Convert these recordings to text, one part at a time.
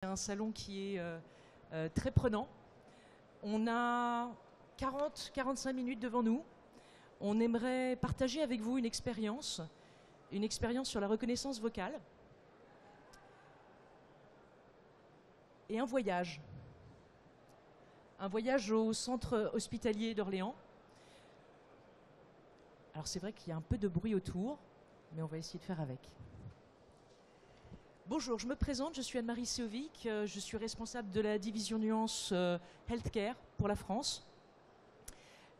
Un salon qui est très prenant. On a 40-45 minutes devant nous. On aimerait partager avec vous une expérience sur la reconnaissance vocale et un voyage au centre hospitalier d'Orléans. Alors c'est vrai qu'il y a un peu de bruit autour, mais on va essayer de faire avec. Bonjour, je me présente, je suis Anne-Marie Seovic, je suis responsable de la division Nuance Healthcare pour la France.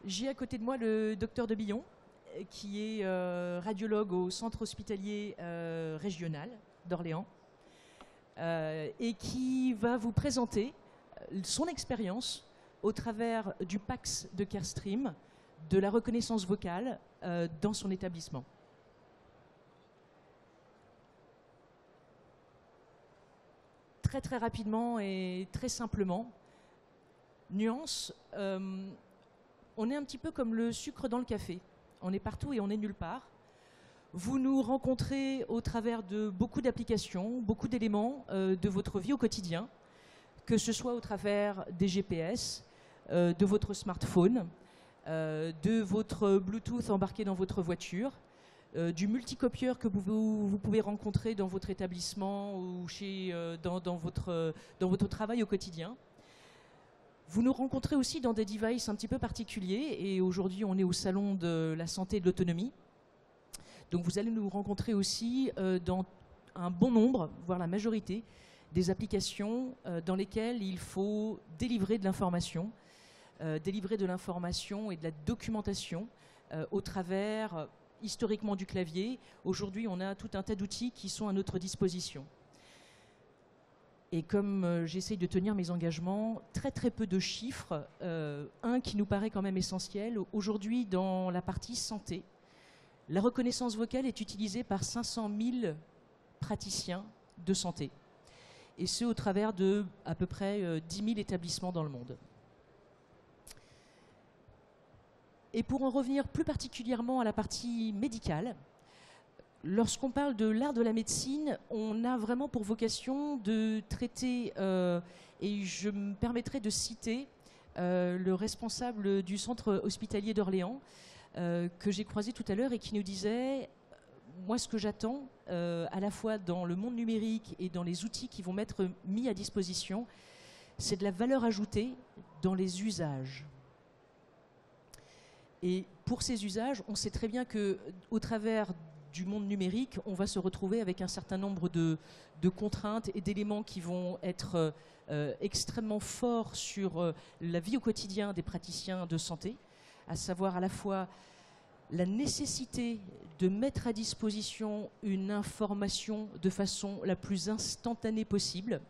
J'ai à côté de moi le docteur de Billon, qui est radiologue au centre hospitalier régional d'Orléans, et qui va vous présenter son expérience au travers du PACS de Carestream, de la reconnaissance vocale dans son établissement. Très rapidement et très simplement, Nuance, on est un petit peu comme le sucre dans le café. On est partout et on est nulle part. Vous nous rencontrez au travers de beaucoup d'applications, beaucoup d'éléments de votre vie au quotidien, que ce soit au travers des GPS, de votre smartphone, de votre Bluetooth embarqué dans votre voiture, du multicopieur que vous pouvez rencontrer dans votre établissement ou dans votre travail au quotidien. Vous nous rencontrez aussi dans des devices un petit peu particuliers, et aujourd'hui on est au salon de la santé et de l'autonomie. Donc vous allez nous rencontrer aussi dans un bon nombre, voire la majorité, des applications dans lesquelles il faut délivrer de l'information et de la documentation au travers historiquement du clavier. Aujourd'hui, on a tout un tas d'outils qui sont à notre disposition. Et comme j'essaye de tenir mes engagements, très peu de chiffres. Un qui nous paraît quand même essentiel. Aujourd'hui, dans la partie santé, la reconnaissance vocale est utilisée par 500 000 praticiens de santé. Et ce, au travers de à peu près 10 000 établissements dans le monde. Et pour en revenir plus particulièrement à la partie médicale, lorsqu'on parle de l'art de la médecine, on a vraiment pour vocation de traiter, et je me permettrai de citer le responsable du centre hospitalier d'Orléans, que j'ai croisé tout à l'heure et qui nous disait « Moi, ce que j'attends, à la fois dans le monde numérique et dans les outils qui vont m'être mis à disposition, c'est de la valeur ajoutée dans les usages. » Et pour ces usages, on sait très bien qu'au travers du monde numérique, on va se retrouver avec un certain nombre de contraintes et d'éléments qui vont être extrêmement forts sur la vie au quotidien des praticiens de santé, à savoir à la fois la nécessité de mettre à disposition une information de façon la plus instantanée possible.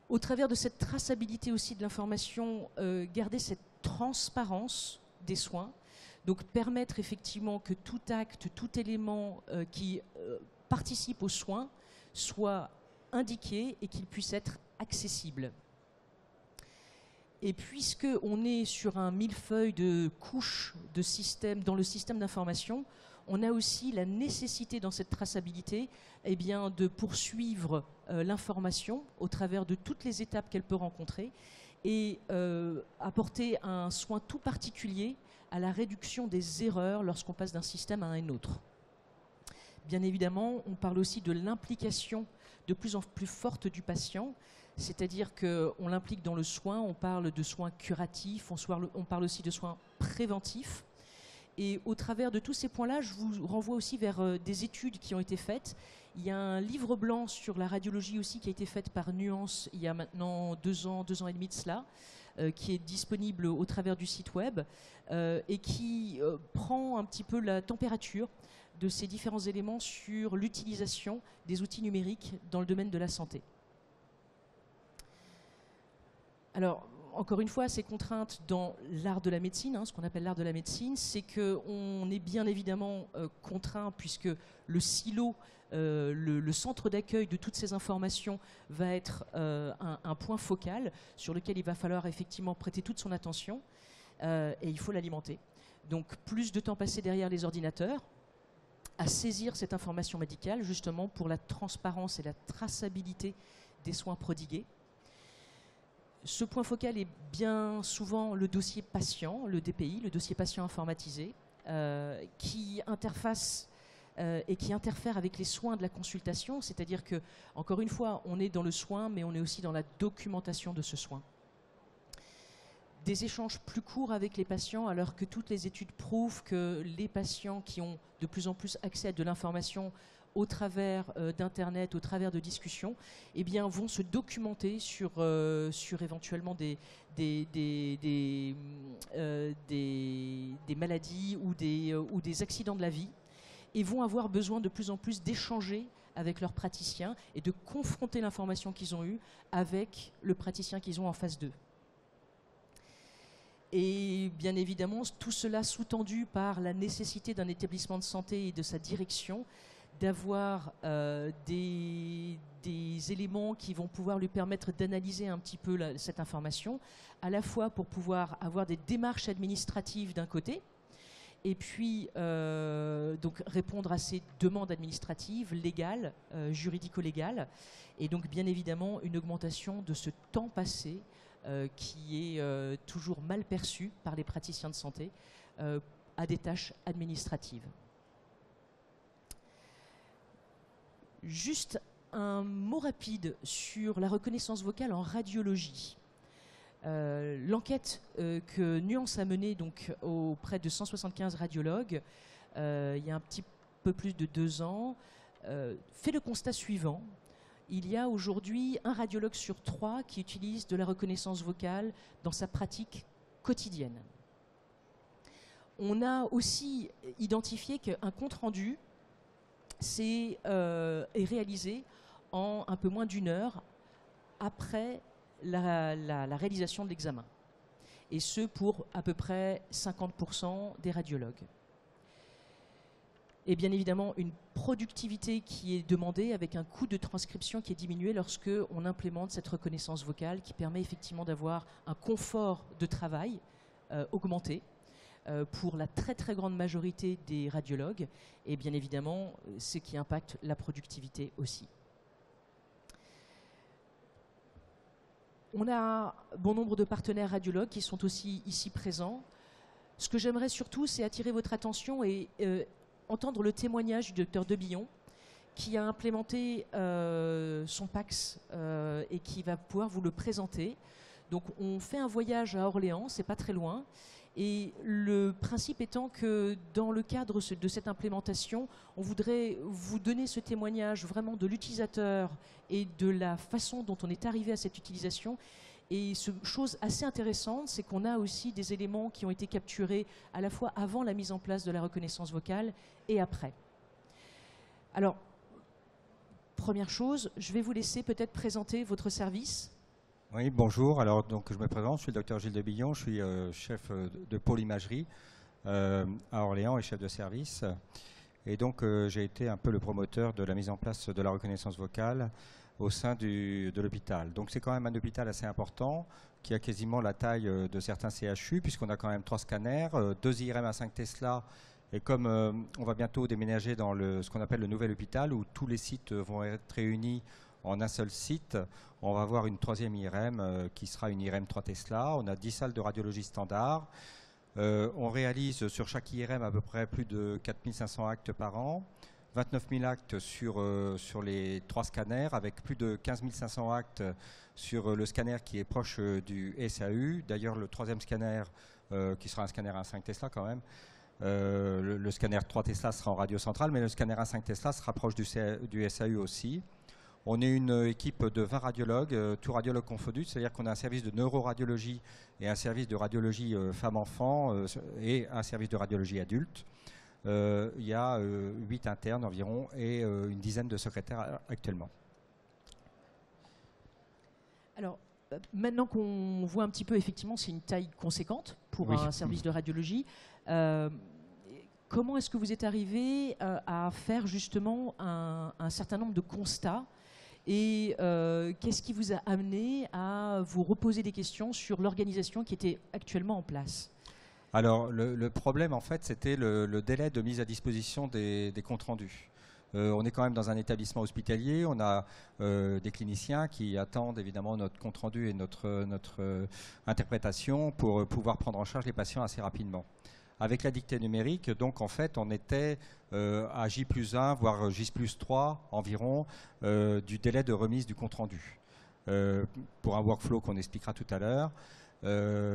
Au travers de cette traçabilité aussi de l'information, garder cette transparence des soins, donc permettre effectivement que tout acte, tout élément qui participe aux soins soit indiqué et qu'il puisse être accessible. Et puisqu'on est sur un millefeuille de couches de systèmes dans le système d'information, on a aussi la nécessité dans cette traçabilité de poursuivre l'information au travers de toutes les étapes qu'elle peut rencontrer et apporter un soin tout particulier à la réduction des erreurs lorsqu'on passe d'un système à un autre. Bien évidemment, on parle aussi de l'implication de plus en plus forte du patient, c'est-à-dire qu'on l'implique dans le soin, on parle de soins curatifs, on parle aussi de soins préventifs. Et au travers de tous ces points-là, je vous renvoie aussi vers des études qui ont été faites. Il y a un livre blanc sur la radiologie aussi qui a été fait par Nuance il y a maintenant 2 ans et demi de cela, qui est disponible au travers du site web et qui prend un petit peu la température de ces différents éléments sur l'utilisation des outils numériques dans le domaine de la santé. Alors, encore une fois, ces contraintes dans l'art de la médecine, ce qu'on appelle l'art de la médecine, c'est qu'on est bien évidemment contraint puisque le silo, le centre d'accueil de toutes ces informations va être un point focal sur lequel il va falloir effectivement prêter toute son attention et il faut l'alimenter. Donc plus de temps passé derrière les ordinateurs, à saisir cette information médicale, justement pour la transparence et la traçabilité des soins prodigués. Ce point focal est bien souvent le dossier patient, le DPI, le dossier patient informatisé, qui interface et qui interfère avec les soins de la consultation, c'est-à-dire que, encore une fois, on est dans le soin, mais on est aussi dans la documentation de ce soin. Des échanges plus courts avec les patients, alors que toutes les études prouvent que les patients qui ont de plus en plus accès à de l'information au travers d'Internet, au travers de discussions, eh bien, vont se documenter sur éventuellement des maladies ou des accidents de la vie, et vont avoir besoin de plus en plus d'échanger avec leurs praticiens et de confronter l'information qu'ils ont eue avec le praticien qu'ils ont en face d'eux. Et bien évidemment, tout cela sous-tendu par la nécessité d'un établissement de santé et de sa direction d'avoir des éléments qui vont pouvoir lui permettre d'analyser un petit peu cette information, à la fois pour pouvoir avoir des démarches administratives d'un côté, et puis donc répondre à ces demandes administratives, légales, juridico-légales, et donc bien évidemment une augmentation de ce temps passé qui est toujours mal perçu par les praticiens de santé à des tâches administratives. Juste un mot rapide sur la reconnaissance vocale en radiologie. L'enquête que Nuance a menée donc, auprès de 175 radiologues il y a un petit peu plus de 2 ans fait le constat suivant. Il y a aujourd'hui un radiologue sur 3 qui utilise de la reconnaissance vocale dans sa pratique quotidienne. On a aussi identifié qu'un compte-rendu est réalisé en un peu moins d'1 heure après la réalisation de l'examen. Et ce, pour à peu près 50% des radiologues. Et bien évidemment, une productivité qui est demandée avec un coût de transcription qui est diminué lorsque on implémente cette reconnaissance vocale qui permet effectivement d'avoir un confort de travail augmenté pour la très très grande majorité des radiologues et bien évidemment ce qui impacte la productivité aussi. On a bon nombre de partenaires radiologues qui sont aussi ici présents. Ce que j'aimerais surtout, c'est attirer votre attention et entendre le témoignage du docteur Debillon qui a implémenté son PACS et qui va pouvoir vous le présenter. Donc on fait un voyage à Orléans, c'est pas très loin. Et le principe étant que dans le cadre de cette implémentation, on voudrait vous donner ce témoignage vraiment de l'utilisateur et de la façon dont on est arrivé à cette utilisation. Et chose assez intéressante, c'est qu'on a aussi des éléments qui ont été capturés à la fois avant la mise en place de la reconnaissance vocale et après. Alors, première chose, je vais vous laisser peut-être présenter votre service. Oui, bonjour. Alors, donc, je me présente, je suis le docteur Gilles Debillon, je suis chef de pôle imagerie à Orléans et chef de service. Et donc, j'ai été un peu le promoteur de la mise en place de la reconnaissance vocale au sein de l'hôpital. Donc, c'est quand même un hôpital assez important qui a quasiment la taille de certains CHU, puisqu'on a quand même 3 scanners, 2 IRM à 5 Tesla. Et comme on va bientôt déménager dans ce qu'on appelle le nouvel hôpital, où tous les sites vont être réunis en un seul site, on va avoir une 3e IRM qui sera une IRM 3 Tesla. On a 10 salles de radiologie standard. On réalise sur chaque IRM à peu près plus de 4500 actes par an, 29 000 actes sur les 3 scanners, avec plus de 15 500 actes sur le scanner qui est proche du SAU. D'ailleurs, le 3e scanner, qui sera un scanner à 5 Tesla quand même, le scanner 3 Tesla sera en radio centrale, mais le scanner à 5 Tesla sera proche du SAU aussi. On est une équipe de 20 radiologues, tous radiologues confondus, c'est-à-dire qu'on a un service de neuroradiologie et un service de radiologie femmes-enfants et un service de radiologie adulte. Il y a 8 internes environ et une dizaine de secrétaires actuellement. Alors, maintenant qu'on voit un petit peu, effectivement, c'est une taille conséquente pour un service de radiologie. Comment est-ce que vous êtes arrivé à faire justement un certain nombre de constats et qu'est-ce qui vous a amené à vous reposer des questions sur l'organisation qui était actuellement en place ? Alors, le problème, en fait, c'était le délai de mise à disposition des comptes rendus. On est quand même dans un établissement hospitalier, on a des cliniciens qui attendent évidemment notre compte rendu et notre interprétation pour pouvoir prendre en charge les patients assez rapidement. Avec la dictée numérique, donc en fait, on était à J+1, voire J+3 environ du délai de remise du compte rendu. Pour un workflow qu'on expliquera tout à l'heure,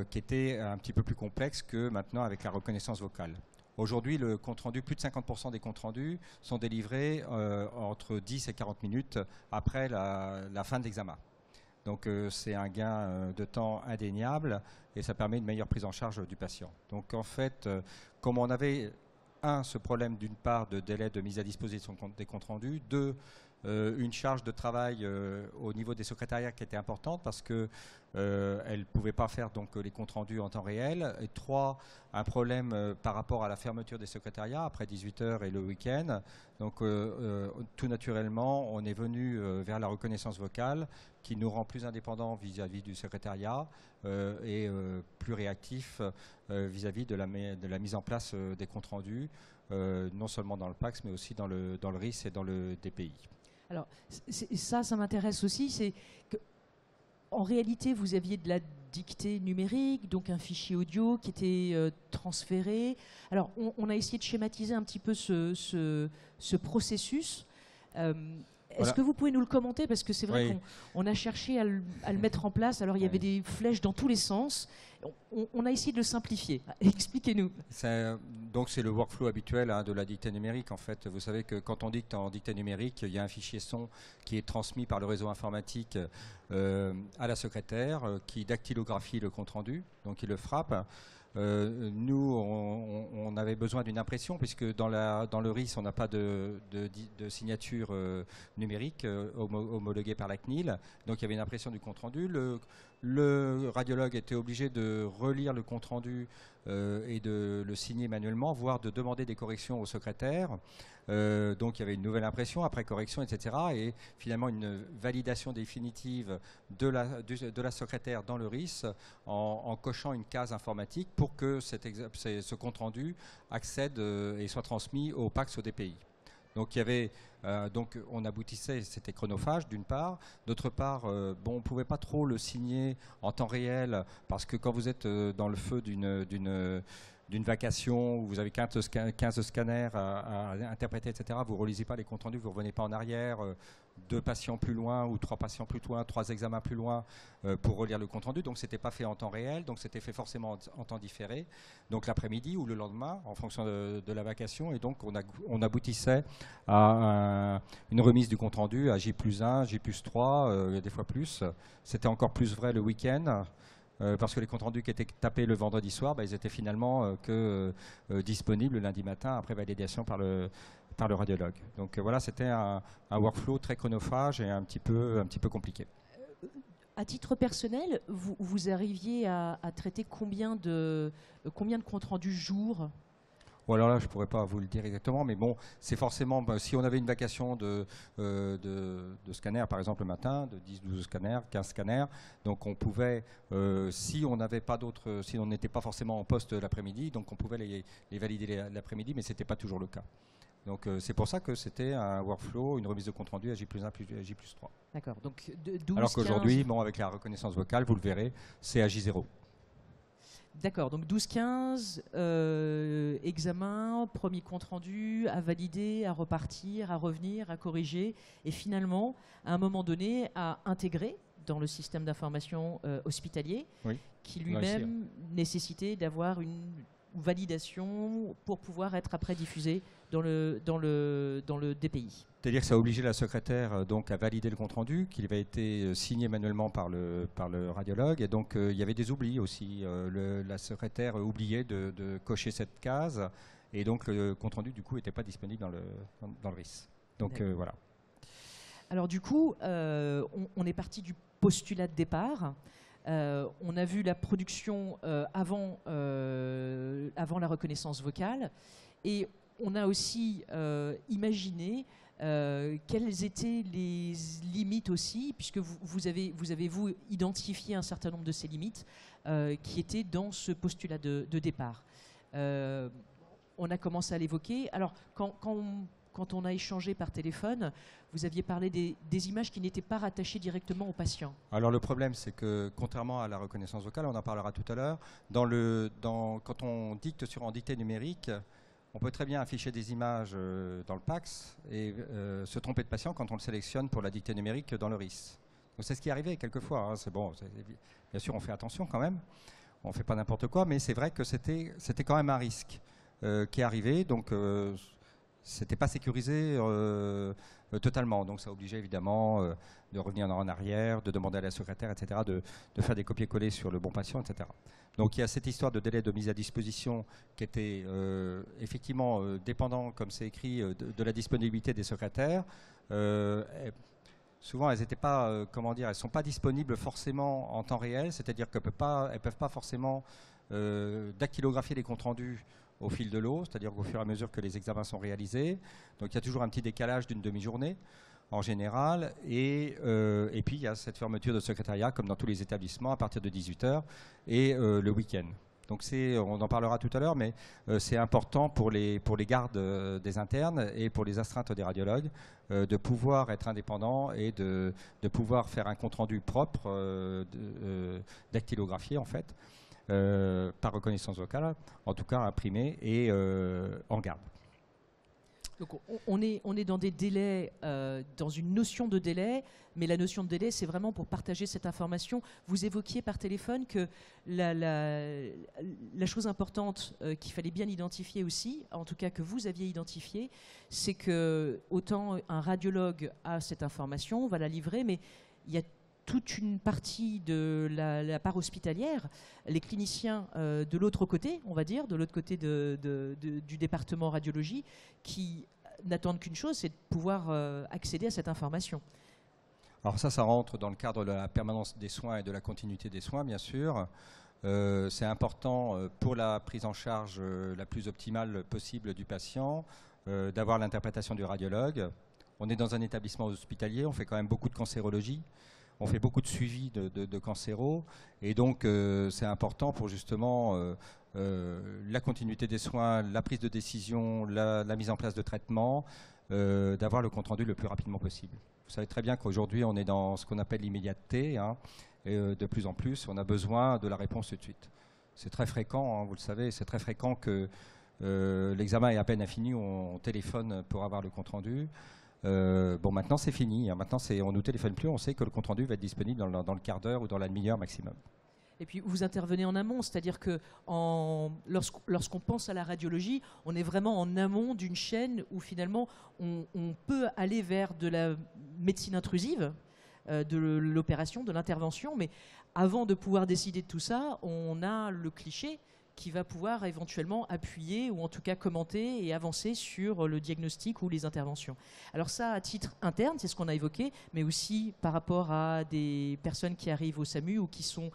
qui était un petit peu plus complexe que maintenant avec la reconnaissance vocale. Aujourd'hui, le compte rendu, plus de 50% des comptes rendus sont délivrés entre 10 et 40 minutes après la fin de l'examen. Donc c'est un gain de temps indéniable et ça permet une meilleure prise en charge du patient. Donc en fait, comme on avait ce problème d'une part de délai de mise à disposition des comptes rendus, deux, une charge de travail au niveau des secrétariats qui était importante parce que elles ne pouvaient pas faire donc les comptes rendus en temps réel. Et trois, un problème par rapport à la fermeture des secrétariats après 18h et le week-end. Donc tout naturellement, on est venu vers la reconnaissance vocale qui nous rend plus indépendants vis-à-vis du secrétariat et plus réactifs vis-à-vis de la mise en place des comptes rendus, non seulement dans le PACS mais aussi dans le RIS et dans le DPI. Alors ça m'intéresse aussi, c'est que en réalité vous aviez de la dictée numérique, donc un fichier audio qui était transféré. Alors on a essayé de schématiser un petit peu ce processus. Est-ce que vous pouvez nous le commenter? Parce que c'est vrai qu'on a cherché à le mettre en place. Alors il y avait des flèches dans tous les sens. On a essayé de le simplifier. Expliquez-nous. Donc c'est le workflow habituel de la dictée numérique. En fait, vous savez que quand on dicte en dictée numérique, il y a un fichier son qui est transmis par le réseau informatique à la secrétaire qui dactylographie le compte-rendu. Donc il le frappe. Nous, on avait besoin d'une impression puisque dans le RIS, on n'a pas de signature numérique homologuée par la CNIL. Donc il y avait une impression du compte-rendu. Le radiologue était obligé de relire le compte-rendu et de le signer manuellement, voire de demander des corrections au secrétaire. Donc il y avait une nouvelle impression, après correction, etc. Et finalement une validation définitive de la secrétaire dans le RIS en cochant une case informatique pour que ce compte-rendu accède et soit transmis au PACS au DPI. Donc il y avait, on aboutissait, c'était chronophage d'une part, d'autre part, on ne pouvait pas trop le signer en temps réel parce que quand vous êtes dans le feu d'une vacation où vous avez 15 scanners à interpréter, etc., vous ne relisez pas les comptes rendus, vous ne revenez pas en arrière, 2 patients plus loin ou 3 patients plus loin, 3 examens plus loin pour relire le compte rendu. Donc ce n'était pas fait en temps réel, donc c'était fait forcément en temps différé, donc l'après-midi ou le lendemain en fonction de la vacation. Et donc on aboutissait à une remise du compte rendu à J+1, J+3, des fois plus. C'était encore plus vrai le week-end. Parce que les comptes rendus qui étaient tapés le vendredi soir, ils étaient finalement disponibles le lundi matin après validation par le radiologue. Donc voilà, c'était un workflow très chronophage et un petit peu compliqué. À titre personnel, vous arriviez à traiter combien de comptes rendus jour? Bon, alors là, je ne pourrais pas vous le dire exactement, mais bon, c'est forcément, si on avait une vacation de scanners, par exemple le matin, de 10, 12 scanners, 15 scanners, donc on pouvait, si on n'avait pas d'autres, si on n'était pas forcément en poste l'après-midi, donc on pouvait les valider l'après-midi, mais ce n'était pas toujours le cas. Donc c'est pour ça que c'était un workflow, une remise de compte rendu à J+1 plus J+3. D'accord, donc 12, alors qu'aujourd'hui, avec la reconnaissance vocale, vous le verrez, c'est à J0. D'accord, donc 12-15, examen, premier compte rendu, à valider, à repartir, à revenir, à corriger, et finalement, à un moment donné, à intégrer dans le système d'information hospitalier, qui lui-même nécessitait d'avoir une validation pour pouvoir être après diffusé dans le DPI. C'est-à-dire que ça a obligé la secrétaire donc à valider le compte-rendu, qui avait été signé manuellement par le radiologue. Et donc il y avait des oublis aussi. La secrétaire oubliait de cocher cette case. Et donc le compte-rendu du coup n'était pas disponible dans le RIS. Donc voilà. Alors du coup, on est parti du postulat de départ. On a vu la production avant la reconnaissance vocale. Et on a aussi imaginé quelles étaient les limites aussi, puisque vous avez identifié un certain nombre de ces limites qui étaient dans ce postulat de départ. On a commencé à l'évoquer. Alors, quand on a échangé par téléphone, vous aviez parlé des images qui n'étaient pas rattachées directement au patient. Alors le problème, c'est que contrairement à la reconnaissance vocale, on en parlera tout à l'heure, quand on dicte en dictée numérique, on peut très bien afficher des images dans le PACS et se tromper de patient quand on le sélectionne pour la dictée numérique dans le RIS. Donc c'est ce qui est arrivé quelquefois. Hein. C'est bon, bien sûr, on fait attention quand même. On ne fait pas n'importe quoi, mais c'est vrai que c'était quand même un risque qui est arrivé. Donc c'était pas sécurisé totalement. Donc ça obligeait évidemment de revenir en arrière, de demander à la secrétaire, etc., de faire des copier-coller sur le bon patient, etc. Donc il y a cette histoire de délai de mise à disposition qui était effectivement dépendant, comme c'est écrit, de la disponibilité des secrétaires. Souvent, elles n'étaient pas, elles sont pas disponibles forcément en temps réel, c'est-à-dire qu'elles ne peuvent pas forcément dactylographier les comptes rendus au fil de l'eau, c'est-à-dire qu'au fur et à mesure que les examens sont réalisés. Donc il y a toujours un petit décalage d'une demi-journée en général. Et puis il y a cette fermeture de secrétariat, comme dans tous les établissements, à partir de 18h et le week-end. Donc on en parlera tout à l'heure, mais c'est important pour les gardes des internes et pour les astreintes des radiologues de pouvoir être indépendants et de pouvoir faire un compte-rendu propre, dactylographié en fait, par reconnaissance vocale, en tout cas imprimé et en garde. Donc on est dans des délais, dans une notion de délai, mais la notion de délai, c'est vraiment pour partager cette information. Vous évoquiez par téléphone que la chose importante qu'il fallait bien identifier aussi, en tout cas que vous aviez identifié, c'est que autant un radiologue a cette information, va la livrer, mais il y a toute une partie de la part hospitalière, les cliniciens de l'autre côté, on va dire, de l'autre côté du département radiologie, qui n'attendent qu'une chose, c'est de pouvoir accéder à cette information. Alors ça rentre dans le cadre de la permanence des soins et de la continuité des soins, bien sûr. C'est important pour la prise en charge la plus optimale possible du patient, d'avoir l'interprétation du radiologue. On est dans un établissement hospitalier, on fait quand même beaucoup de cancérologie. On fait beaucoup de suivi de cancéros et donc c'est important pour justement la continuité des soins, la prise de décision, la mise en place de traitement, d'avoir le compte-rendu le plus rapidement possible. Vous savez très bien qu'aujourd'hui on est dans ce qu'on appelle l'immédiateté, hein, et de plus en plus on a besoin de la réponse tout de suite. C'est très fréquent, hein, vous le savez, c'est très fréquent que l'examen est à peine fini, on téléphone pour avoir le compte-rendu. Bon, maintenant c'est fini. Hein. Maintenant, on ne nous téléphone plus. On sait que le compte-rendu va être disponible dans le quart d'heure ou dans la demi-heure maximum. Et puis, vous intervenez en amont, c'est-à-dire que lorsqu'on pense à la radiologie, on est vraiment en amont d'une chaîne où finalement on peut aller vers de la médecine intrusive, de l'opération, de l'intervention, mais avant de pouvoir décider de tout ça, on a le cliché qui va pouvoir éventuellement appuyer ou en tout cas commenter et avancer sur le diagnostic ou les interventions. Alors ça, à titre interne, c'est ce qu'on a évoqué, mais aussi par rapport à des personnes qui arrivent au SAMU ou qui sont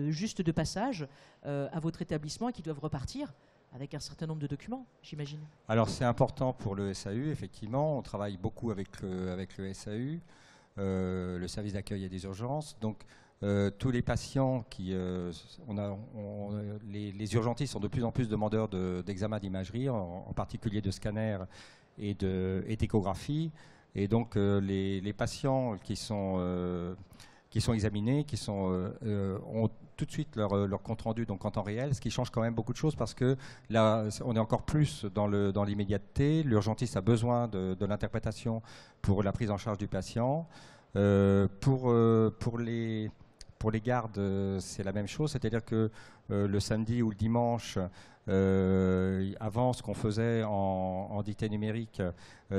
juste de passage à votre établissement et qui doivent repartir avec un certain nombre de documents, j'imagine. Alors c'est important pour le SAU, effectivement. On travaille beaucoup avec le SAU, le service d'accueil et des urgences. Donc, tous les patients les urgentistes sont de plus en plus demandeurs d'examens d'imagerie, en particulier de scanners et d'échographie. Et donc les patients qui sont examinés, ont tout de suite leur compte rendu donc en temps réel, ce qui change quand même beaucoup de choses parce que là on est encore plus dans l'immédiateté. L'urgentiste a besoin de l'interprétation pour la prise en charge du patient. Pour les gardes, c'est la même chose, c'est-à-dire que le samedi ou le dimanche, avant, ce qu'on faisait en dictée numérique,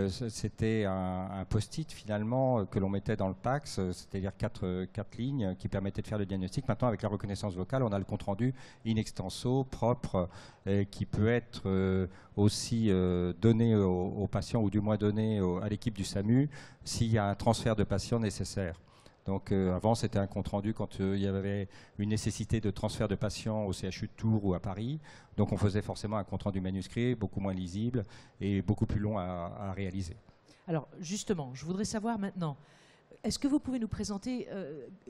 c'était un post-it finalement que l'on mettait dans le PACS, c'est-à-dire quatre lignes qui permettaient de faire le diagnostic. Maintenant, avec la reconnaissance vocale, on a le compte-rendu in extenso, propre, qui peut être aussi donné aux patients ou du moins donné à l'équipe du SAMU s'il y a un transfert de patient nécessaire. Donc avant, c'était un compte-rendu quand il y avait une nécessité de transfert de patients au CHU de Tours ou à Paris. Donc on faisait forcément un compte-rendu manuscrit, beaucoup moins lisible et beaucoup plus long à réaliser. Alors justement, je voudrais savoir maintenant, est-ce que vous pouvez nous présenter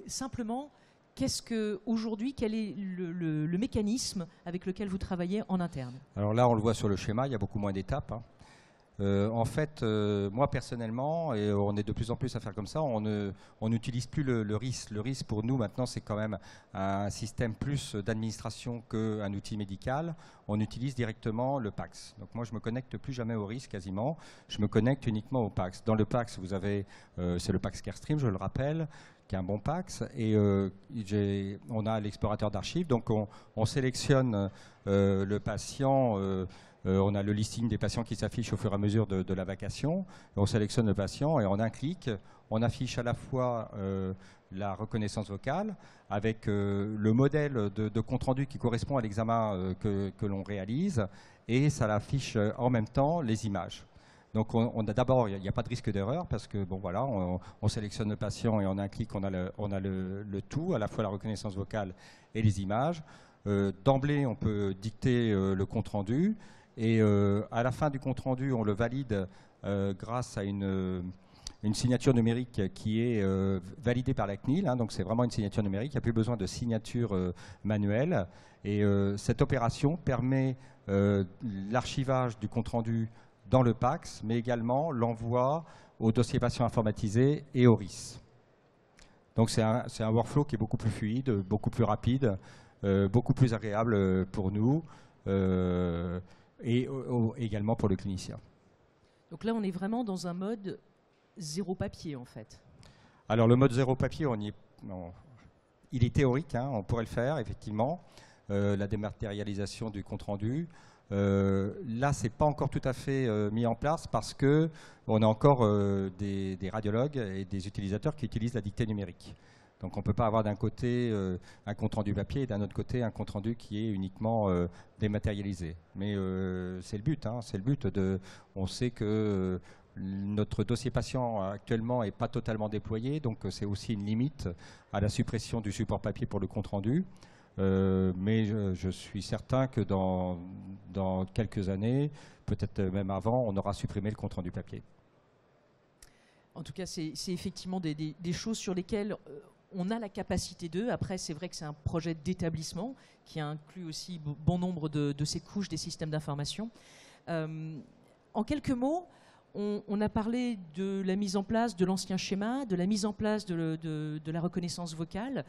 simplement Aujourd'hui, quel est le mécanisme avec lequel vous travaillez en interne? Alors là, on le voit sur le schéma, il y a beaucoup moins d'étapes, hein. En fait, moi personnellement, et on est de plus en plus à faire comme ça, on n'utilise plus le RIS. Le RIS pour nous maintenant c'est quand même un système plus d'administration qu'un outil médical. On utilise directement le PACS. Donc moi je me connecte plus jamais au RIS quasiment, je me connecte uniquement au PACS. Dans le PACS vous avez, c'est le PACS Carestream, je le rappelle, qui est un bon PACS, et on a l'explorateur d'archives, donc on sélectionne le patient. On a le listing des patients qui s'affiche au fur et à mesure de la vacation. On sélectionne le patient et en un clic, on affiche à la fois la reconnaissance vocale avec le modèle de compte-rendu qui correspond à l'examen que l'on réalise, et ça affiche en même temps les images. Donc on a d'abord, il n'y a pas de risque d'erreur parce que bon voilà, on sélectionne le patient et en un clic on a le tout, à la fois la reconnaissance vocale et les images. D'emblée on peut dicter le compte-rendu. Et à la fin du compte-rendu, on le valide grâce à une signature numérique qui est validée par la CNIL. Hein, donc c'est vraiment une signature numérique, il n'y a plus besoin de signature manuelle. Et cette opération permet l'archivage du compte-rendu dans le PACS, mais également l'envoi au dossier patient informatisé et au RIS. Donc c'est un workflow qui est beaucoup plus fluide, beaucoup plus rapide, beaucoup plus agréable pour nous. Et également pour le clinicien. Donc là, on est vraiment dans un mode zéro papier, en fait. Alors, le mode zéro papier, il est théorique, hein, on pourrait le faire, effectivement. La dématérialisation du compte-rendu. Là, ce n'est pas encore tout à fait mis en place parce qu'on a encore des radiologues et des utilisateurs qui utilisent la dictée numérique. Donc on ne peut pas avoir d'un côté un compte-rendu papier et d'un autre côté un compte-rendu qui est uniquement dématérialisé. Mais c'est le but, hein, c'est le but. On sait que notre dossier patient actuellement n'est pas totalement déployé, donc c'est aussi une limite à la suppression du support papier pour le compte-rendu. Mais je suis certain que dans quelques années, peut-être même avant, on aura supprimé le compte-rendu papier. En tout cas, c'est effectivement des choses sur lesquelles on a la capacité d'eux. Après, c'est vrai que c'est un projet d'établissement qui inclut aussi bon nombre de ces couches des systèmes d'information. En quelques mots, on a parlé de la mise en place de l'ancien schéma, de la mise en place de la reconnaissance vocale.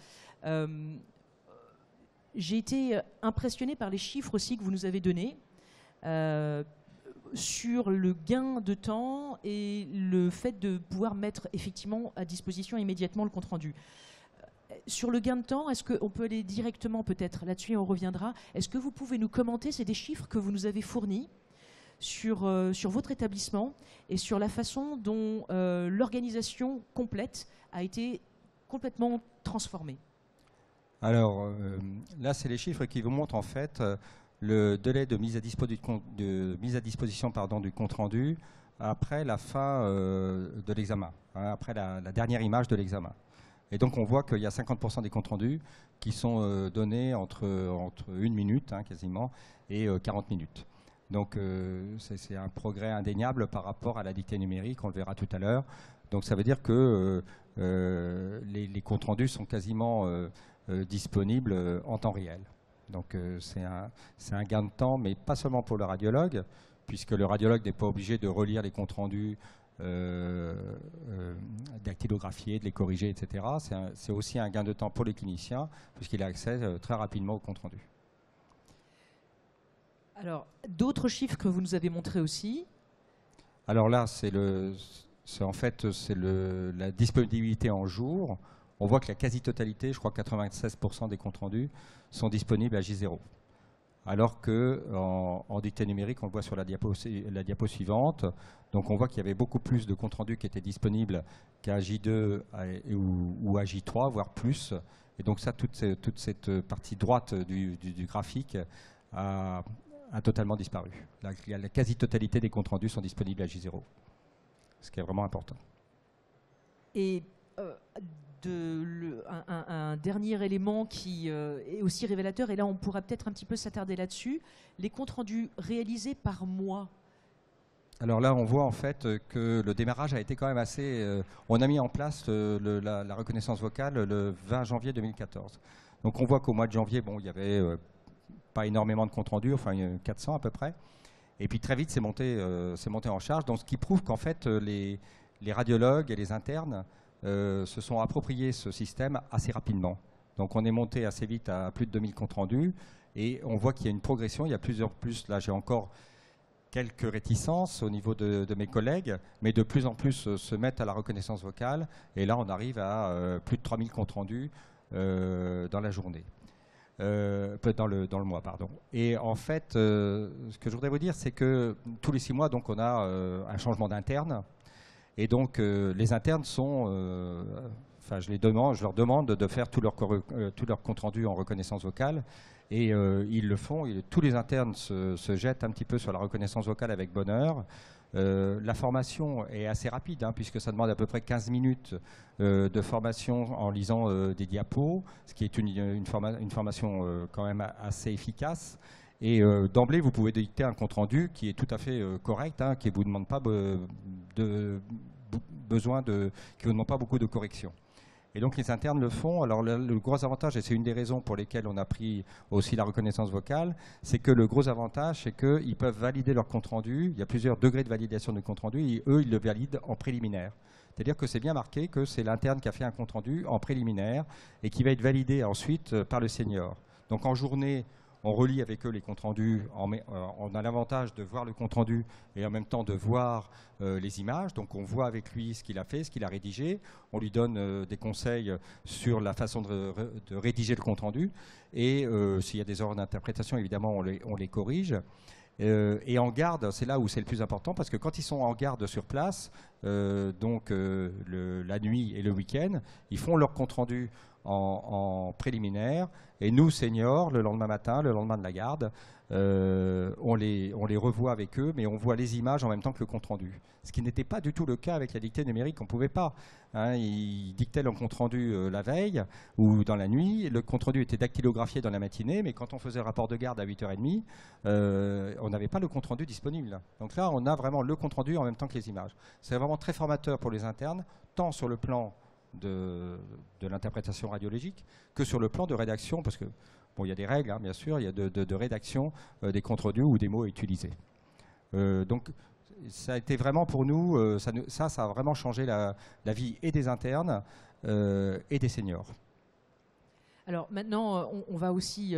J'ai été impressionné par les chiffres aussi que vous nous avez donnés sur le gain de temps et le fait de pouvoir mettre effectivement à disposition immédiatement le compte-rendu. Sur le gain de temps, est-ce qu'on peut aller directement peut-être là-dessus et on reviendra. Est-ce que vous pouvez nous commenter, c'est des chiffres que vous nous avez fournis sur votre établissement et sur la façon dont l'organisation complète a été complètement transformée? Alors là, c'est les chiffres qui vous montrent en fait le délai de mise à disposition du compte-rendu après la fin de l'examen, hein, après la dernière image de l'examen. Et donc on voit qu'il y a 50% des comptes rendus qui sont donnés entre 1 minute hein, quasiment et 40 minutes. Donc c'est un progrès indéniable par rapport à la dictée numérique, on le verra tout à l'heure. Donc ça veut dire que les comptes rendus sont quasiment disponibles en temps réel. Donc c'est un gain de temps, mais pas seulement pour le radiologue, puisque le radiologue n'est pas obligé de relire les comptes rendus, dactylographier, de les corriger, etc. C'est aussi un gain de temps pour les cliniciens, puisqu'il a accès très rapidement au compte rendu. Alors, d'autres chiffres que vous nous avez montrés aussi. Alors là, c'est la disponibilité en jour. On voit que la quasi-totalité, je crois 96% des comptes rendus, sont disponibles à J0. Alors qu'en dictée numérique, on le voit sur la diapo suivante, donc on voit qu'il y avait beaucoup plus de comptes rendus qui étaient disponibles qu'à J2 ou à J3, voire plus. Et donc ça, toute cette partie droite du graphique a totalement disparu. La quasi-totalité des comptes rendus sont disponibles à J0, ce qui est vraiment important. Et un dernier élément qui est aussi révélateur, et là on pourra peut-être un petit peu s'attarder là-dessus, les comptes rendus réalisés par mois. Alors là, on voit en fait que le démarrage a été quand même assez... on a mis en place la reconnaissance vocale le 20 janvier 2014. Donc on voit qu'au mois de janvier, bon, il n'y avait pas énormément de comptes rendus, enfin 400 à peu près. Et puis très vite, c'est monté en charge. Donc ce qui prouve qu'en fait, les radiologues et les internes se sont appropriés ce système assez rapidement. Donc on est monté assez vite à plus de 2000 comptes rendus. Et on voit qu'il y a une progression. Il y a plusieurs plus. Là, j'ai encore quelques réticences au niveau de mes collègues, mais de plus en plus se mettent à la reconnaissance vocale. Et là, on arrive à plus de 3000 comptes rendus dans la journée. Dans le mois, pardon. Et en fait, ce que je voudrais vous dire, c'est que tous les 6 mois, donc, on a un changement d'interne. Et donc, les internes sont... Enfin, je leur demande de faire tout leur compte rendu en reconnaissance vocale. Et ils le font. Tous les internes se jettent un petit peu sur la reconnaissance vocale avec bonheur. La formation est assez rapide, hein, puisque ça demande à peu près 15 minutes de formation en lisant des diapos, ce qui est une formation quand même assez efficace. Et d'emblée, vous pouvez dicter un compte-rendu qui est tout à fait correct, hein, qui ne vous demande pas qui vous demande pas beaucoup de corrections. Et donc les internes le font. Alors le gros avantage, et c'est une des raisons pour lesquelles on a pris aussi la reconnaissance vocale, c'est que le gros avantage, c'est qu'ils peuvent valider leur compte-rendu. Il y a plusieurs degrés de validation du compte-rendu, et eux, ils le valident en préliminaire. C'est-à-dire que c'est bien marqué que c'est l'interne qui a fait un compte-rendu en préliminaire et qui va être validé ensuite par le senior. Donc en journée, on relie avec eux les comptes rendus. On a l'avantage de voir le compte rendu et en même temps de voir les images. Donc on voit avec lui ce qu'il a fait, ce qu'il a rédigé. On lui donne des conseils sur la façon de rédiger le compte rendu. Et s'il y a des erreurs d'interprétation, évidemment, on les corrige. Et en garde, c'est là où c'est le plus important, parce que quand ils sont en garde sur place, donc la nuit et le week-end, ils font leur compte rendu en préliminaire, et nous, seniors, le lendemain matin, le lendemain de la garde, on les revoit avec eux, mais on voit les images en même temps que le compte rendu. Ce qui n'était pas du tout le cas avec la dictée numérique, on ne pouvait pas. Hein, ils dictaient le compte rendu la veille ou dans la nuit, le compte rendu était dactylographié dans la matinée, mais quand on faisait le rapport de garde à 8h30, on n'avait pas le compte rendu disponible. Donc là, on a vraiment le compte rendu en même temps que les images. C'est vraiment très formateur pour les internes, tant sur le plan de l'interprétation radiologique que sur le plan de rédaction, parce que bon, il y a des règles, hein, bien sûr, il y a de rédaction des comptes rendus ou des mots utilisés. Donc ça a été vraiment pour nous, ça a vraiment changé la vie et des internes et des seniors. Alors maintenant, on va aussi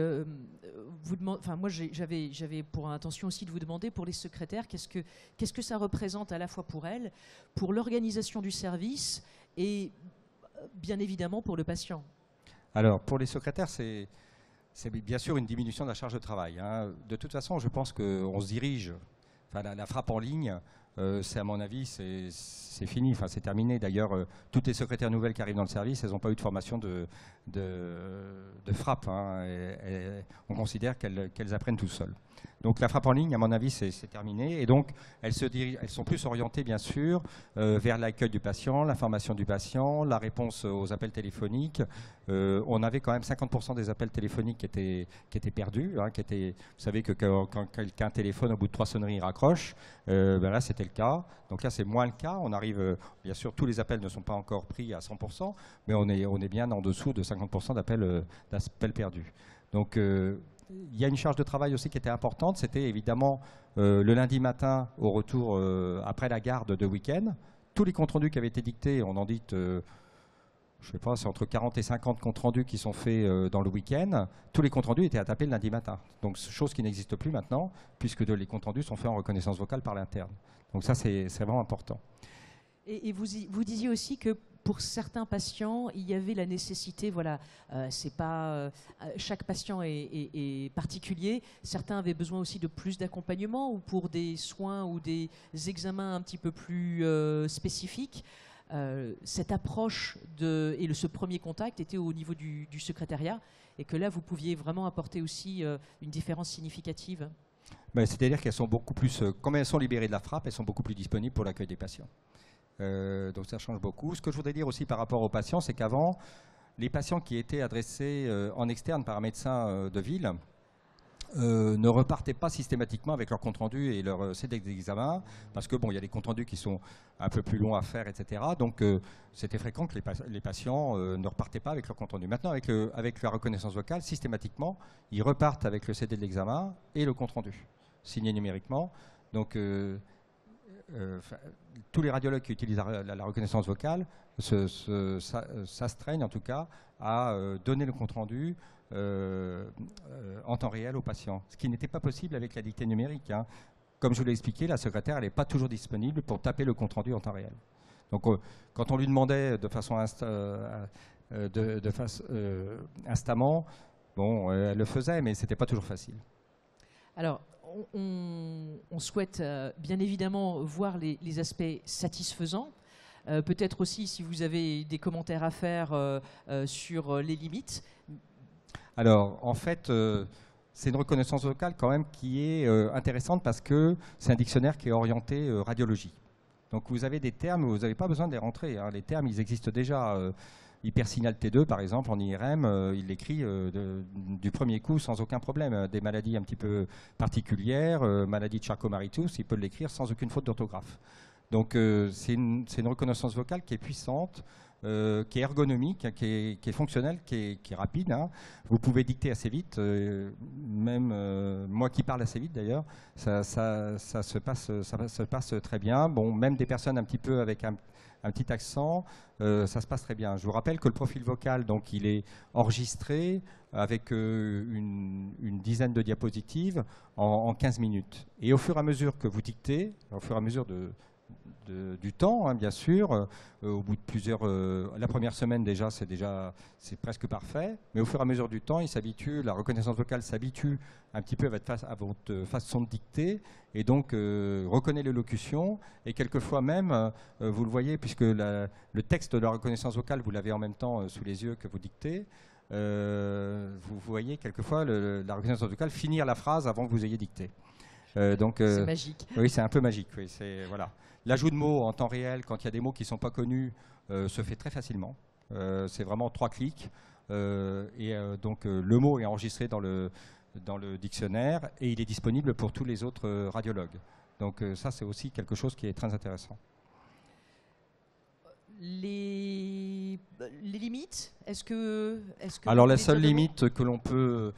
vous demander. Enfin, moi, j'avais pour intention aussi de vous demander pour les secrétaires, qu'est-ce que ça représente à la fois pour elles, pour l'organisation du service et bien évidemment pour le patient. Alors pour les secrétaires, c'est bien sûr une diminution de la charge de travail. Hein. De toute façon, je pense qu'on se dirige. Enfin, la frappe en ligne, c'est à mon avis, c'est fini, enfin, c'est terminé. D'ailleurs, toutes les secrétaires nouvelles qui arrivent dans le service, elles n'ont pas eu de formation de frappe. Hein, et on considère qu'elles apprennent tout seules. Donc la frappe en ligne, à mon avis, c'est terminé. Et donc, elles sont plus orientées, bien sûr, vers l'accueil du patient, l'information du patient, la réponse aux appels téléphoniques. On avait quand même 50% des appels téléphoniques qui étaient perdus. Hein, vous savez que quand quelqu'un téléphone, au bout de 3 sonneries, il raccroche. Ben là, c'était le cas. Donc là, c'est moins le cas. On arrive, bien sûr, tous les appels ne sont pas encore pris à 100%, mais on est bien en dessous de 50% d'appels perdus. Donc, il y a une charge de travail aussi qui était importante. C'était évidemment le lundi matin, au retour après la garde de week-end. Tous les comptes rendus qui avaient été dictés, on en dit, je ne sais pas, c'est entre 40 et 50 comptes rendus qui sont faits dans le week-end. Tous les comptes rendus étaient à taper le lundi matin. Donc, chose qui n'existe plus maintenant, puisque les comptes rendus sont faits en reconnaissance vocale par l'interne. Donc ça, c'est vraiment important. Et vous disiez aussi que pour certains patients, il y avait la nécessité, voilà, c'est pas chaque patient est particulier. Certains avaient besoin aussi de plus d'accompagnement ou pour des soins ou des examens un petit peu plus spécifiques. Cette approche et ce premier contact était au niveau du secrétariat et que là, vous pouviez vraiment apporter aussi une différence significative. Ben, c'est-à-dire qu'elles sont beaucoup plus, comme elles sont libérées de la frappe, elles sont beaucoup plus disponibles pour l'accueil des patients. Donc ça change beaucoup. Ce que je voudrais dire aussi par rapport aux patients, c'est qu'avant, les patients qui étaient adressés en externe par un médecin de ville, ne repartaient pas systématiquement avec leur compte-rendu et leur CD d'examen, parce que bon, il y a des comptes-rendus qui sont un peu plus longs à faire, etc. Donc c'était fréquent que les patients ne repartaient pas avec leur compte-rendu. Maintenant, avec la reconnaissance vocale, systématiquement, ils repartent avec le CD de l'examen et le compte-rendu, signé numériquement. Donc tous les radiologues qui utilisent la reconnaissance vocale s'astreignent en tout cas à donner le compte-rendu en temps réel aux patients, ce qui n'était pas possible avec la dictée numérique. Hein. Comme je vous l'ai expliqué, la secrétaire n'est pas toujours disponible pour taper le compte-rendu en temps réel. Donc quand on lui demandait de façon instamment, bon, elle le faisait, mais ce n'était pas toujours facile. Alors, on souhaite bien évidemment voir les aspects satisfaisants. Peut-être aussi si vous avez des commentaires à faire sur les limites. Alors, en fait, c'est une reconnaissance vocale quand même qui est intéressante parce que c'est un dictionnaire qui est orienté radiologie. Donc, vous avez des termes, vous n'avez pas besoin de les rentrer. Hein. Les termes, ils existent déjà. Hypersignal T2, par exemple, en IRM, il l'écrit du premier coup sans aucun problème. Des maladies un petit peu particulières, maladie de Charcot-Marie-Tooth, il peut l'écrire sans aucune faute d'orthographe. Donc c'est une reconnaissance vocale qui est puissante, qui est ergonomique, qui est fonctionnelle, qui est rapide. Hein. Vous pouvez dicter assez vite, même moi qui parle assez vite d'ailleurs, ça se passe très bien. Bon, même des personnes un petit peu avec un petit accent, ça se passe très bien. Je vous rappelle que le profil vocal, donc, il est enregistré avec une dizaine de diapositives en 15 minutes. Et au fur et à mesure que vous dictez, au fur et à mesure du temps, hein, bien sûr, au bout de plusieurs... la première semaine déjà, c'est presque parfait, mais au fur et à mesure du temps, la reconnaissance vocale s'habitue un petit peu à votre façon de dicter, et donc reconnaît l'élocution, et quelquefois même, vous le voyez, puisque le texte de la reconnaissance vocale, vous l'avez en même temps sous les yeux que vous dictez, vous voyez quelquefois la reconnaissance vocale finir la phrase avant que vous ayez dicté. C'est magique. Oui, c'est un peu magique. Oui, voilà. L'ajout de mots en temps réel, quand il y a des mots qui ne sont pas connus, se fait très facilement. C'est vraiment 3 clics. Donc le mot est enregistré dans le dictionnaire et il est disponible pour tous les autres radiologues. Donc ça, c'est aussi quelque chose qui est très intéressant. Les limites, est-ce que Alors la seule limite que l'on peut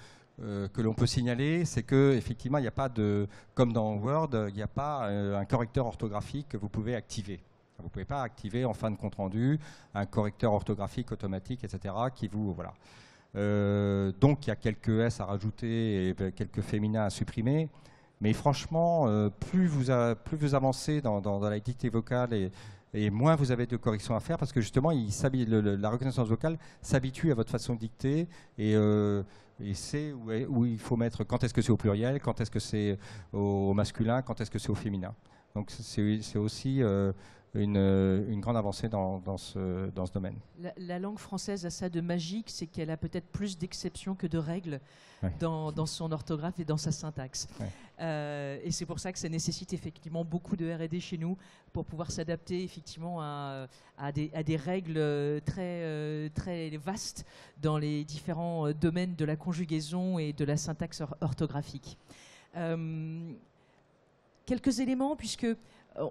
signaler, c'est qu'effectivement, il n'y a pas comme dans Word, il n'y a pas un correcteur orthographique que vous pouvez activer. Vous ne pouvez pas activer en fin de compte-rendu un correcteur orthographique automatique, etc. Voilà. Donc il y a quelques S à rajouter et quelques féminins à supprimer. Mais franchement, plus vous avancez dans la dictée vocale et moins vous avez de corrections à faire, parce que justement, la reconnaissance vocale s'habitue à votre façon de dicter et sait où il faut mettre, quand est-ce que c'est au pluriel, quand est-ce que c'est au masculin, quand est-ce que c'est au féminin. Donc c'est aussi une grande avancée dans ce domaine. La langue française a ça de magique, c'est qu'elle a peut-être plus d'exceptions que de règles dans son orthographe et dans sa syntaxe. Ouais. Et c'est pour ça que ça nécessite effectivement beaucoup de R&D chez nous pour pouvoir s'adapter effectivement à des règles très vastes dans les différents domaines de la conjugaison et de la syntaxe orthographique. Quelques éléments, puisque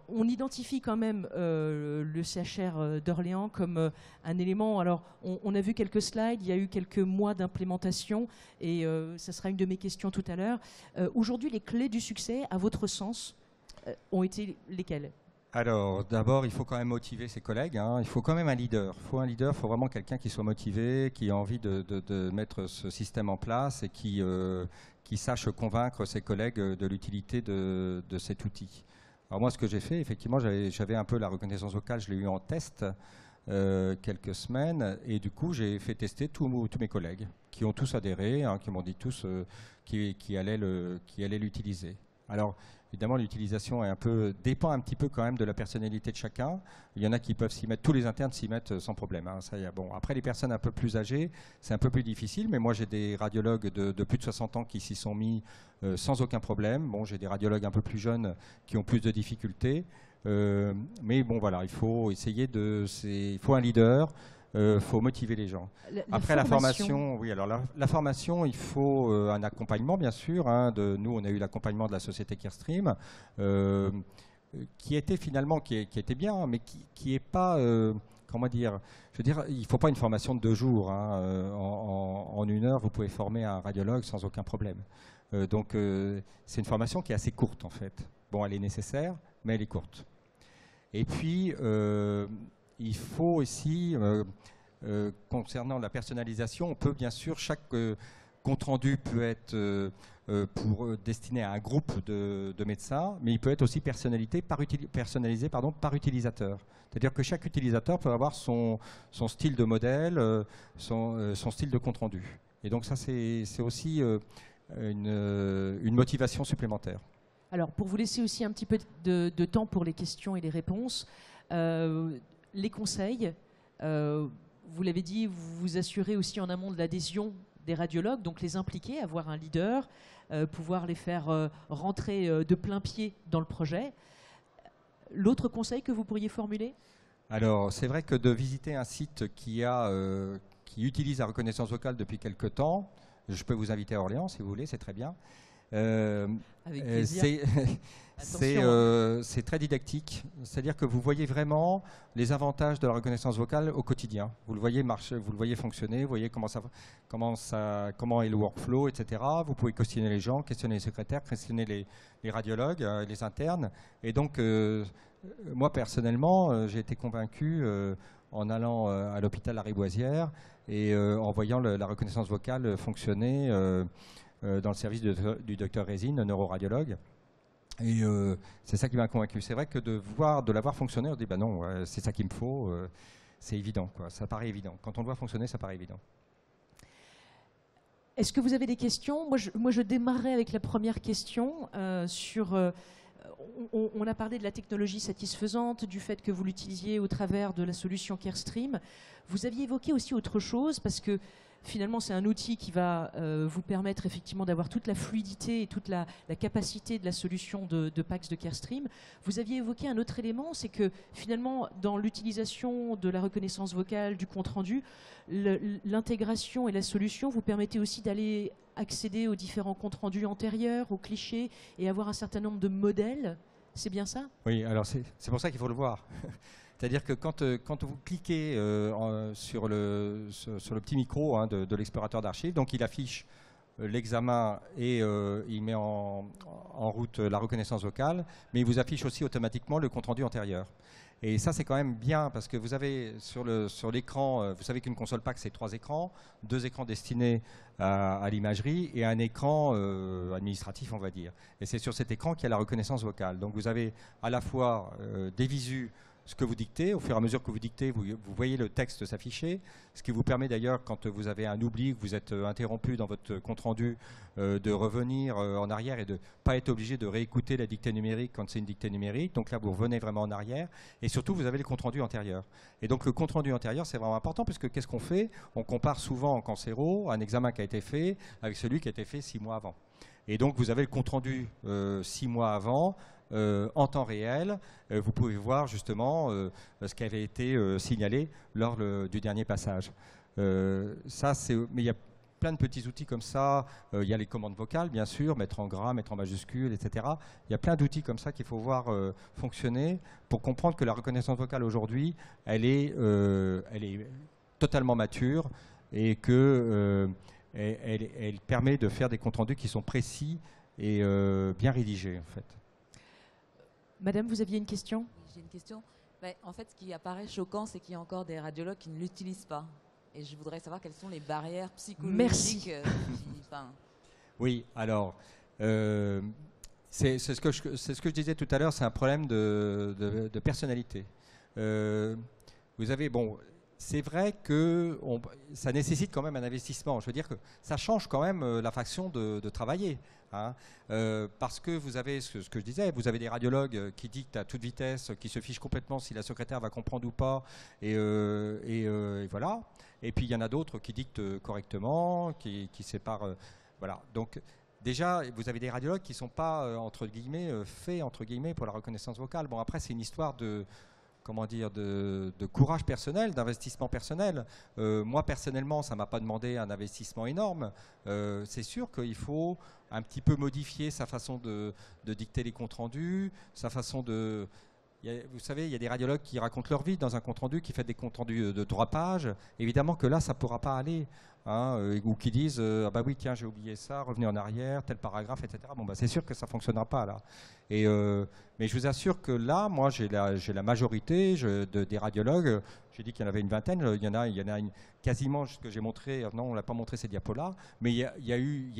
on identifie quand même le CHR d'Orléans comme un élément. Alors, on a vu quelques slides, il y a eu quelques mois d'implémentation, et ça sera une de mes questions tout à l'heure. Aujourd'hui, les clés du succès, à votre sens, ont été lesquelles ? Alors, d'abord, il faut quand même motiver ses collègues. Hein. Il faut quand même un leader. Il faut vraiment quelqu'un qui soit motivé, qui a envie de mettre ce système en place et qui sache convaincre ses collègues de l'utilité de cet outil. Alors moi, ce que j'ai fait, effectivement, j'avais un peu la reconnaissance vocale, je l'ai eu en test quelques semaines, et du coup, j'ai fait tester tous mes collègues, qui ont tous adhéré, hein, qui m'ont dit tous qui allaient l'utiliser. Alors, évidemment, l'utilisation dépend un petit peu quand même de la personnalité de chacun. Il y en a qui peuvent s'y mettre, tous les internes s'y mettent sans problème. Hein, après, les personnes un peu plus âgées, c'est un peu plus difficile, mais moi, j'ai des radiologues de plus de 60 ans qui s'y sont mis sans aucun problème. Bon, j'ai des radiologues un peu plus jeunes qui ont plus de difficultés. Mais bon, voilà, il faut essayer il faut un leader. faut motiver les gens. Après la formation, oui, alors la formation, il faut un accompagnement, bien sûr. Nous, on a eu l'accompagnement de la société Carestream, qui était finalement, qui était bien, mais qui est pas, comment dire, je veux dire, il ne faut pas une formation de 2 jours. En 1 heure, vous pouvez former un radiologue sans aucun problème. Donc, c'est une formation qui est assez courte, en fait. Bon, elle est nécessaire, mais elle est courte. Et puis, il faut aussi, concernant la personnalisation, on peut bien sûr, chaque compte-rendu peut être destiné à un groupe de médecins, mais il peut être aussi personnalisé par utilisateur. C'est-à-dire que chaque utilisateur peut avoir son style de modèle, son style de compte-rendu. Et donc ça, c'est aussi une motivation supplémentaire. Alors, pour vous laisser aussi un petit peu de temps pour les questions et les réponses, les conseils, vous l'avez dit, vous vous assurez aussi en amont de l'adhésion des radiologues, donc les impliquer, avoir un leader, pouvoir les faire rentrer de plein pied dans le projet. L'autre conseil que vous pourriez formuler ? Alors, c'est vrai que de visiter un site qui utilise la reconnaissance vocale depuis quelque temps, je peux vous inviter à Orléans si vous voulez, c'est très bien. Avec plaisir. C'est très dictique, c'est-à-dire que vous voyez vraiment les avantages de la reconnaissance vocale au quotidien. Vous le voyez marcher, vous le voyez fonctionner, vous voyez comment est le workflow, etc. Vous pouvez questionner les gens, questionner les secrétaires, questionner les radiologues, les internes. Et donc, moi personnellement, j'ai été convaincu en allant à l'hôpital Lariboisière et en voyant la reconnaissance vocale fonctionner dans le service du docteur Résine, le neuroradiologue. Et c'est ça qui m'a convaincu. C'est vrai que de la voir fonctionner, on se dit bah non, c'est ça qu'il me faut, c'est évident, quoi. Ça paraît évident. Quand on le voit fonctionner, ça paraît évident. Est-ce que vous avez des questions ? Moi, je démarrerai avec la première question sur... on a parlé de la technologie satisfaisante, du fait que vous l'utilisiez au travers de la solution Carestream. Vous aviez évoqué aussi autre chose, parce que finalement, c'est un outil qui va vous permettre effectivement d'avoir toute la fluidité et toute la capacité de la solution de PACS de Carestream. Vous aviez évoqué un autre élément, c'est que finalement, dans l'utilisation de la reconnaissance vocale, du compte-rendu, l'intégration et la solution vous permettez aussi d'aller accéder aux différents comptes-rendus antérieurs, aux clichés, et avoir un certain nombre de modèles. C'est bien ça ? Oui, alors c'est pour ça qu'il faut le voir. C'est-à-dire que quand vous cliquez sur le petit micro de l'explorateur d'archives, donc il affiche l'examen et il met en route la reconnaissance vocale, mais il vous affiche aussi automatiquement le compte-rendu antérieur. Et ça, c'est quand même bien parce que vous avez sur l'écran, vous savez qu'une console PACS, c'est 3 écrans, 2 écrans destinés à l'imagerie et un écran administratif, on va dire. Et c'est sur cet écran qu'il y a la reconnaissance vocale. Donc vous avez à la fois des visus, ce que vous dictez, au fur et à mesure que vous dictez, vous voyez le texte s'afficher, ce qui vous permet d'ailleurs, quand vous avez un oubli, que vous êtes interrompu dans votre compte-rendu, de revenir en arrière et de ne pas être obligé de réécouter la dictée numérique quand c'est une dictée numérique. Donc là, vous revenez vraiment en arrière. Et surtout, vous avez le compte-rendu antérieur. Et donc le compte-rendu antérieur, c'est vraiment important, puisque qu'est-ce qu'on fait ? On compare souvent en cancéro un examen qui a été fait avec celui qui a été fait 6 mois avant. Et donc vous avez le compte-rendu 6 mois avant, en temps réel. Vous pouvez voir justement ce qui avait été signalé lors du dernier passage. Mais il y a plein de petits outils comme ça. Il y a les commandes vocales, bien sûr, mettre en gras, mettre en majuscule, etc. Il y a plein d'outils comme ça qu'il faut voir fonctionner pour comprendre que la reconnaissance vocale aujourd'hui, elle est totalement mature et que elle permet de faire des comptes rendus qui sont précis et bien rédigés, en fait. Madame, vous aviez une question ? Oui, j'ai une question. En fait, ce qui apparaît choquant, c'est qu'il y a encore des radiologues qui ne l'utilisent pas. Et je voudrais savoir quelles sont les barrières psychologiques. Merci. Oui, alors, c'est ce que je disais tout à l'heure, c'est un problème de personnalité. Vous avez, bon, c'est vrai que ça nécessite quand même un investissement. Je veux dire que ça change quand même la façon de travailler. Parce que vous avez ce que je disais, vous avez des radiologues qui dictent à toute vitesse, qui se fichent complètement si la secrétaire va comprendre ou pas, et voilà. Et puis il y en a d'autres qui dictent correctement, qui séparent, voilà. Donc déjà, vous avez des radiologues qui ne sont pas entre guillemets faits entre guillemets pour la reconnaissance vocale. Bon, après c'est une histoire comment dire, de courage personnel, d'investissement personnel. Moi, personnellement, ça ne m'a pas demandé un investissement énorme. C'est sûr qu'il faut un petit peu modifier sa façon de dicter les comptes rendus, sa façon de... Vous savez, il y a des radiologues qui racontent leur vie dans un compte rendu, qui fait des comptes rendus de 3 pages. Évidemment que là, ça ne pourra pas aller. Ou qui disent ah bah oui, tiens, j'ai oublié ça, revenez en arrière, tel paragraphe, etc. Bon, bah, c'est sûr que ça ne fonctionnera pas là. Mais je vous assure que là, moi, j'ai la majorité des radiologues. J'ai dit qu'il y en avait une vingtaine. Il y en a quasiment, ce que j'ai montré. Non, on ne l'a pas montré ces diapos-là. Mais il y a eu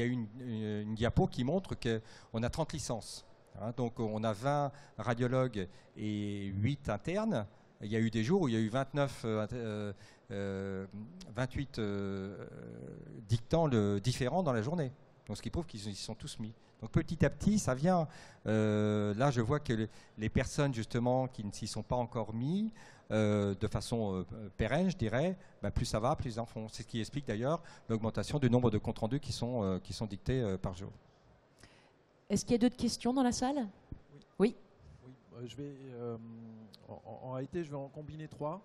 une diapo qui montre qu'on a 30 licences. Donc on a 20 radiologues et 8 internes. Il y a eu des jours où il y a eu 28 dictants différents dans la journée. Donc ce qui prouve qu'ils y sont tous mis. Donc petit à petit, ça vient. Là, je vois que les personnes justement qui ne s'y sont pas encore mis, de façon pérenne, je dirais, plus ça va, plus ils en font. C'est ce qui explique d'ailleurs l'augmentation du nombre de comptes rendus qui sont dictés par jour. Est-ce qu'il y a d'autres questions dans la salle? Oui. Je vais, en réalité, je vais en combiner 3.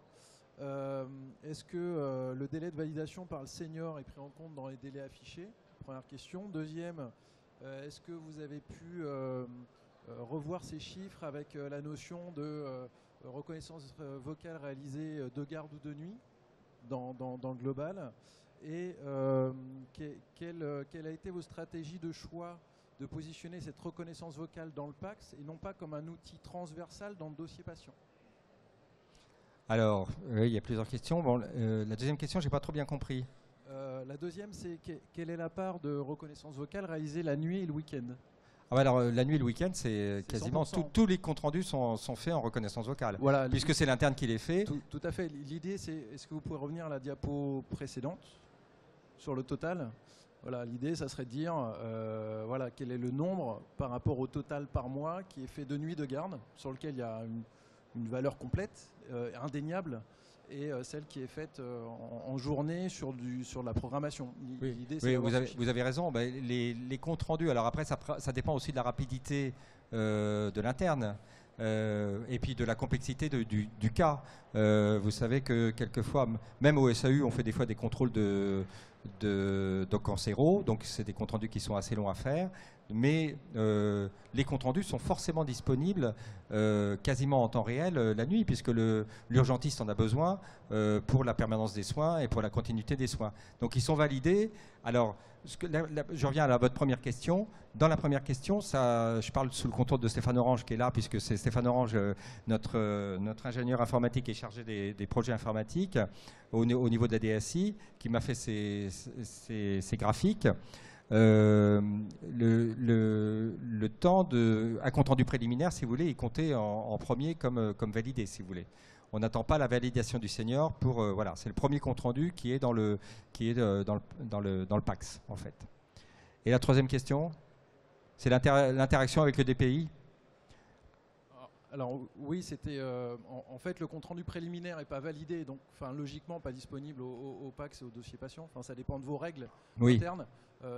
Est-ce que le délai de validation par le senior est pris en compte dans les délais affichés? Première question. Deuxième, est-ce que vous avez pu revoir ces chiffres avec la notion de reconnaissance vocale réalisée de garde ou de nuit dans le global? Et quelle a été vos stratégies de choix de positionner cette reconnaissance vocale dans le PACS et non pas comme un outil transversal dans le dossier patient? Alors, il y a plusieurs questions. Bon, la deuxième question, je n'ai pas trop bien compris. La deuxième, c'est quelle est la part de reconnaissance vocale réalisée la nuit et le week-end? Alors, la nuit et le week-end, c'est quasiment tous les comptes rendus sont faits en reconnaissance vocale, voilà, puisque c'est l'interne qui les fait. Tout à fait. L'idée, c'est, est-ce que vous pouvez revenir à la diapo précédente sur le total? Voilà, l'idée, ça serait de dire voilà, quel est le nombre par rapport au total par mois qui est fait de nuit de garde, sur lequel il y a une valeur complète, indéniable, et celle qui est faite en journée sur la programmation. Oui, vous avez raison. Les comptes rendus, alors après, ça dépend aussi de la rapidité de l'interne. Et puis de la complexité du cas. Vous savez que quelquefois, même au SAU, on fait des fois des contrôles de cancéro, donc c'est des comptes rendus qui sont assez longs à faire, mais les comptes rendus sont forcément disponibles quasiment en temps réel la nuit, puisque l'urgentiste en a besoin pour la permanence des soins et pour la continuité des soins. Donc ils sont validés. Alors, je reviens à votre première question. Dans la première question, je parle sous le contrôle de Stéphane Orange qui est là, puisque c'est Stéphane Orange, notre ingénieur informatique, est chargé des projets informatiques au niveau de la DSI, qui m'a fait ces graphiques. Le temps un compte rendu préliminaire, si vous voulez, est compté en premier comme validé, si vous voulez. On n'attend pas la validation du senior pour voilà, c'est le premier compte rendu qui est dans le PACS en fait. Et la troisième question, c'est l'interaction avec le DPI. Alors oui, c'était en fait le compte rendu préliminaire n'est pas validé, donc logiquement pas disponible au PACS et au dossier patient. Ça dépend de vos règles internes.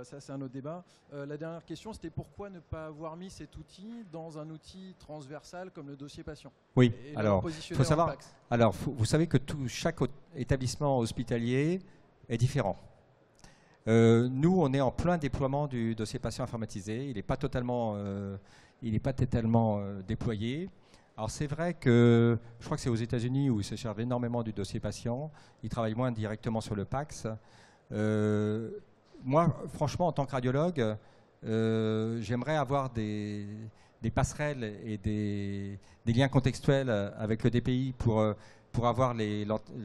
Ça c'est un autre débat. La dernière question, c'était pourquoi ne pas avoir mis cet outil dans un outil transversal comme le dossier patient? Oui, alors il faut savoir. Alors vous savez que chaque établissement hospitalier est différent. Nous, on est en plein déploiement du dossier patient informatisé. Il n'est pas totalement déployé. Alors c'est vrai que je crois que c'est aux États-Unis où ils se servent énormément du dossier patient. Ils travaillent moins directement sur le PACS. Moi, franchement, en tant que radiologue, j'aimerais avoir des passerelles et des liens contextuels avec le DPI pour avoir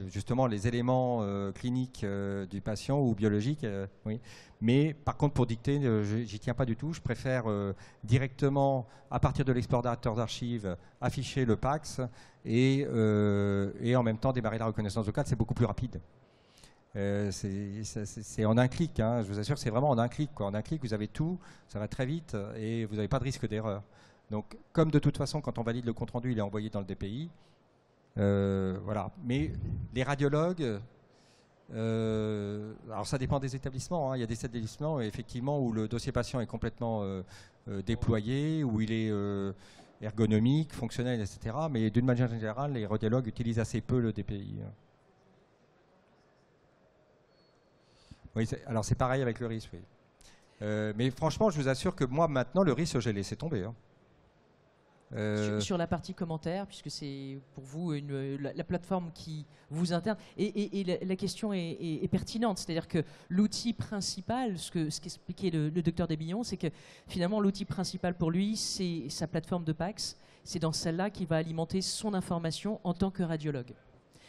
justement les éléments cliniques du patient ou biologiques. Oui. Mais par contre, pour dicter, j'y tiens pas du tout. Je préfère directement, à partir de l'explorateur d'archives, afficher le PACS et en même temps démarrer la reconnaissance vocale. C'est beaucoup plus rapide. C'est en un clic, hein. Je vous assure, c'est vraiment en un clic, quoi. En un clic, vous avez tout, ça va très vite et vous n'avez pas de risque d'erreur. Donc, comme de toute façon, quand on valide le compte-rendu, il est envoyé dans le DPI. Voilà. Mais les radiologues, alors ça dépend des établissements, hein. Il y a des établissements effectivement où le dossier patient est complètement déployé, où il est ergonomiques, fonctionnels, etc. Mais d'une manière générale, les radiologues utilisent assez peu le DPI. Oui, alors c'est pareil avec le RIS, oui. Mais franchement, je vous assure que moi, maintenant, le RIS, j'ai laissé tomber. Hein. Sur la partie commentaire, puisque c'est pour vous la plateforme qui vous interne. Et la question est pertinente, c'est-à-dire que l'outil principal, ce qu'expliquait le docteur Desbillons, c'est que finalement l'outil principal pour lui, c'est sa plateforme de PACS. C'est dans celle-là qu'il va alimenter son information en tant que radiologue.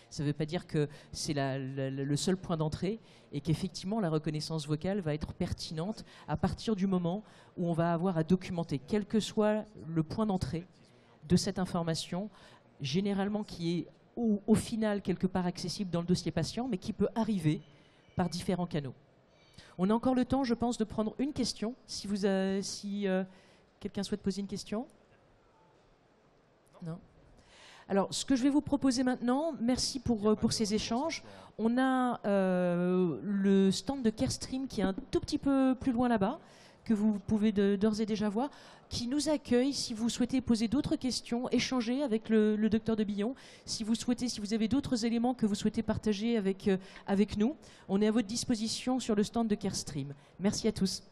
Ça ne veut pas dire que c'est le seul point d'entrée et qu'effectivement la reconnaissance vocale va être pertinente à partir du moment où on va avoir à documenter, quel que soit le point d'entrée de cette information, généralement qui est au final quelque part accessible dans le dossier patient, mais qui peut arriver par différents canaux. On a encore le temps, je pense, de prendre une question, si quelqu'un souhaite poser une question. Non ? Alors, ce que je vais vous proposer maintenant, merci pour ces échanges. On a le stand de Carestream qui est un tout petit peu plus loin là-bas, que vous pouvez d'ores et déjà voir, qui nous accueille si vous souhaitez poser d'autres questions, échanger avec le docteur Desbillons. Si vous avez d'autres éléments que vous souhaitez partager avec nous, on est à votre disposition sur le stand de Carestream. Merci à tous.